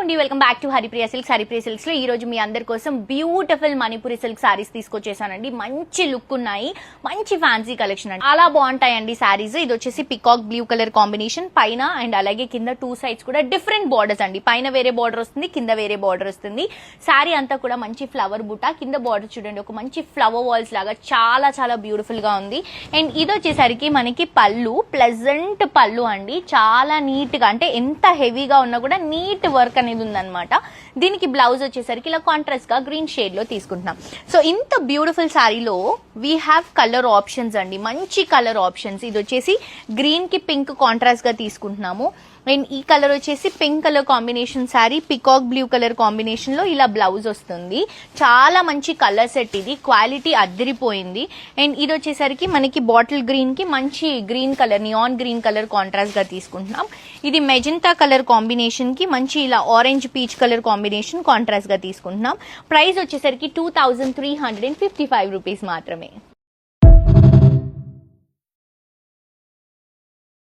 అండి, welcome back to Haripriya silks లో ఈ రోజు మీ అందరి కోసం బ్యూటిఫుల్ మణిపురి సిల్క్ సారీస్ తీసుకొచ్చేసానండి. మంచి లుక్ ఉన్నాయి, మంచి ఫ్యాన్సీ కలెక్షన్ అండి, చాలా బాగుంటాయండి సారీస్. ఇది వచ్చేసి పికాక్ బ్లూ కలర్ కాంబినేషన్ పైన అండ్ అలాగే కింద టూ సైడ్స్ కూడా డిఫరెంట్ బార్డర్స్ అండి. పైన వేరే బార్డర్ వస్తుంది, కింద వేరే బార్డర్ వస్తుంది. సారీ అంతా కూడా మంచి ఫ్లవర్ బుట్ట, కింద బార్డర్ చూడండి ఒక మంచి ఫ్లవర్ వాల్స్ లాగా చాలా చాలా బ్యూటిఫుల్ గా ఉంది. అండ్ ఇది వచ్చేసరికి మనకి పళ్ళు, ప్లెజెంట్ పళ్ళు అండి, చాలా నీట్ గా, అంటే ఎంత హెవీగా ఉన్నా కూడా నీట్ వర్క్ అనేది ఉందన్నమాట. దీనికి బ్లౌజ్ వచ్చేసరికి ఇలా కాంట్రాస్ట్ గా గ్రీన్ షేడ్ లో తీసుకుంటున్నాం. సో ఇంత బ్యూటిఫుల్ సారీలో వీ హ్యావ్ కలర్ ఆప్షన్స్ అండి, మంచి కలర్ ఆప్షన్స్. ఇది వచ్చేసి గ్రీన్ కి పింక్ కాంట్రాస్ట్ గా తీసుకుంటున్నాము. అండ్ ఈ కలర్ వచ్చేసి pink colour combination sari, peacock blue colour combination లో ఇలా బ్లౌజ్ వస్తుంది. చాలా మంచి కలర్ సెట్, ఇది క్వాలిటీ అద్దరిపోయింది. అండ్ ఇది వచ్చేసరికి మనకి బాటిల్ గ్రీన్ కి మంచి green colour, neon green colour contrast గా తీసుకుంటున్నాం. ఇది మెజెంటా కలర్ కాంబినేషన్ కి మంచి ఇలా orange peach colour combination contrast గా తీసుకుంటున్నాం. ప్రైస్ వచ్చేసరికి 2355 రూపీస్ మాత్రమే.